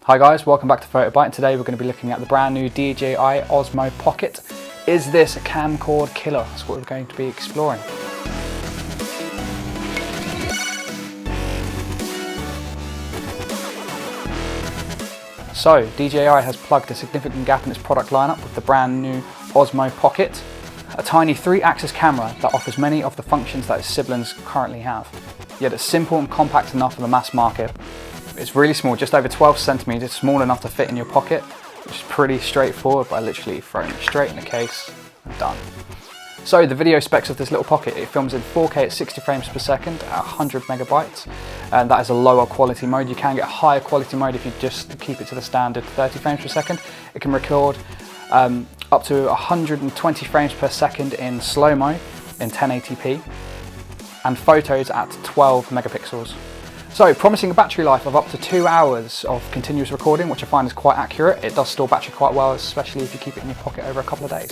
Hi guys, welcome back to PhotoBite, and today we're going to be looking at the brand new DJI Osmo Pocket. Is this a camcorder killer? That's what we're going to be exploring. So, DJI has plugged a significant gap in its product lineup with the brand new Osmo Pocket, a tiny 3-axis camera that offers many of the functions that its siblings currently have. Yet it's simple and compact enough for the mass market. It's really small, just over 12 centimeters, small enough to fit in your pocket, which is pretty straightforward by literally throwing it straight in the case and done. So the video specs of this little pocket: it films in 4K at 60 frames per second at 100 megabytes, and that is a lower quality mode. You can get a higher quality mode if you just keep it to the standard 30 frames per second. It can record up to 120 frames per second in slow-mo in 1080p, and photos at 12 megapixels. So, promising a battery life of up to 2 hours of continuous recording, which I find is quite accurate. It does store battery quite well, especially if you keep it in your pocket over a couple of days.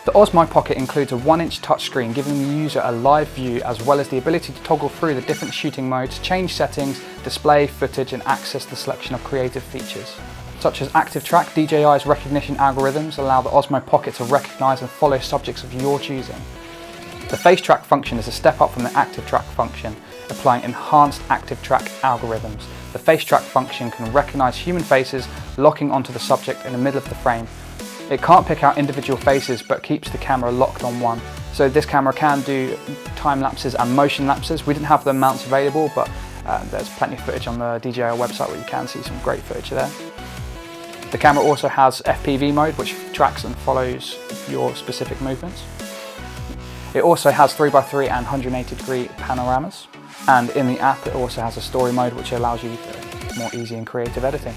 The Osmo Pocket includes a 1-inch touchscreen, giving the user a live view as well as the ability to toggle through the different shooting modes, change settings, display footage and access the selection of creative features. Such as Active Track, DJI's recognition algorithms allow the Osmo Pocket to recognise and follow subjects of your choosing. The Face Track function is a step up from the Active Track function, applying enhanced Active Track algorithms. The Face Track function can recognise human faces locking onto the subject in the middle of the frame. It can't pick out individual faces but keeps the camera locked on one. So this camera can do time lapses and motion lapses. We didn't have the mounts available, but there's plenty of footage on the DJI website where you can see some great footage there. The camera also has FPV mode, which tracks and follows your specific movements. It also has 3x3 and 180-degree panoramas, and in the app it also has a story mode which allows you more easy and creative editing.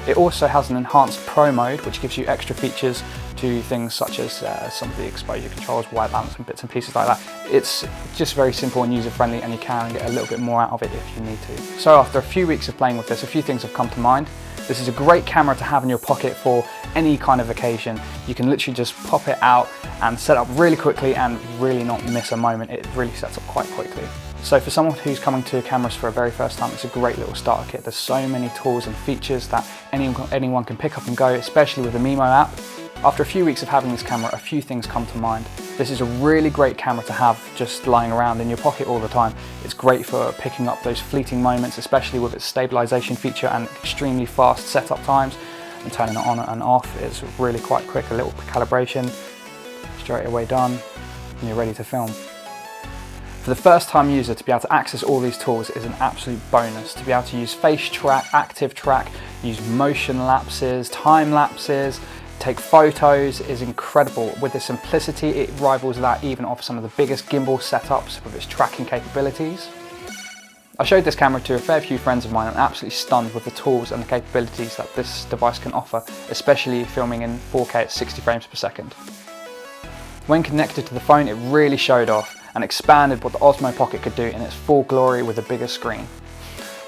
It also has an enhanced Pro mode which gives you extra features to things such as some of the exposure controls, white balance and bits and pieces like that. It's just very simple and user friendly, and you can get a little bit more out of it if you need to. So after a few weeks of playing with this, a few things have come to mind. This is a great camera to have in your pocket for any kind of occasion. You can literally just pop it out and set up really quickly and really not miss a moment. It really sets up quite quickly. So for someone who's coming to cameras for a very first time, it's a great little starter kit. There's so many tools and features that anyone can pick up and go, especially with the Mimo app. After a few weeks of having this camera, a few things come to mind. This is a really great camera to have just lying around in your pocket all the time. It's great for picking up those fleeting moments, especially with its stabilisation feature and extremely fast setup times. And turning it on and off is really quite quick. A little calibration, straight away done, and you're ready to film. For the first time user, to be able to access all these tools is an absolute bonus. To be able to use Face Track, Active Track, use motion lapses, time lapses, take photos is incredible. With the simplicity, it rivals that even of some of the biggest gimbal setups with its tracking capabilities. I showed this camera to a fair few friends of mine and I'm absolutely stunned with the tools and the capabilities that this device can offer, especially filming in 4K at 60 frames per second. When connected to the phone, it really showed off and expanded what the Osmo Pocket could do in its full glory with a bigger screen.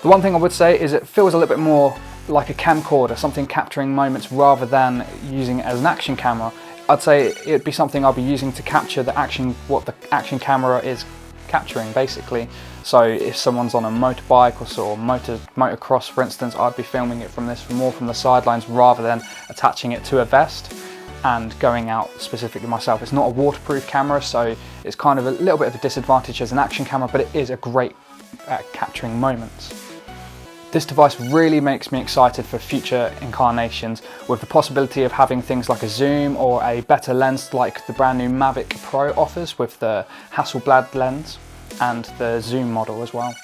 The one thing I would say is it feels a little bit more like a camcorder, something capturing moments rather than using it as an action camera. I'd say it'd be something I'll be using to capture the action, what the action camera is capturing basically. So if someone's on a motorbike or motocross for instance, I'd be filming it from this more from the sidelines rather than attaching it to a vest and going out specifically myself. It's not a waterproof camera, so it's kind of a little bit of a disadvantage as an action camera, but it is a great at capturing moments. This device really makes me excited for future incarnations, with the possibility of having things like a zoom or a better lens like the brand new Mavic Pro offers with the Hasselblad lens and the zoom model as well.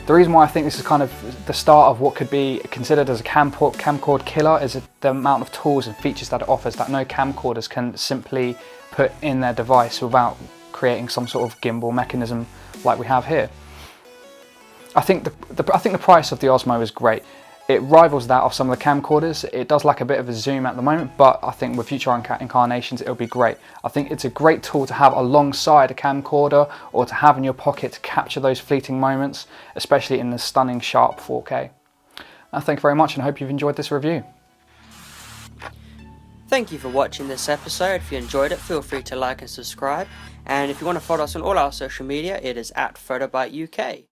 The reason why I think this is kind of the start of what could be considered as a camcorder killer is the amount of tools and features that it offers that no camcorders can simply put in their device without creating some sort of gimbal mechanism like we have here. I think the price of the Osmo is great. It rivals that of some of the camcorders. It does lack a bit of a zoom at the moment, but I think with future incarnations it'll be great. I think it's a great tool to have alongside a camcorder or to have in your pocket to capture those fleeting moments, especially in the stunning sharp 4K. Thank you very much and I hope you've enjoyed this review. Thank you for watching this episode. If you enjoyed it, feel free to like and subscribe. And if you want to follow us on all our social media, it is @PhotoBite UK.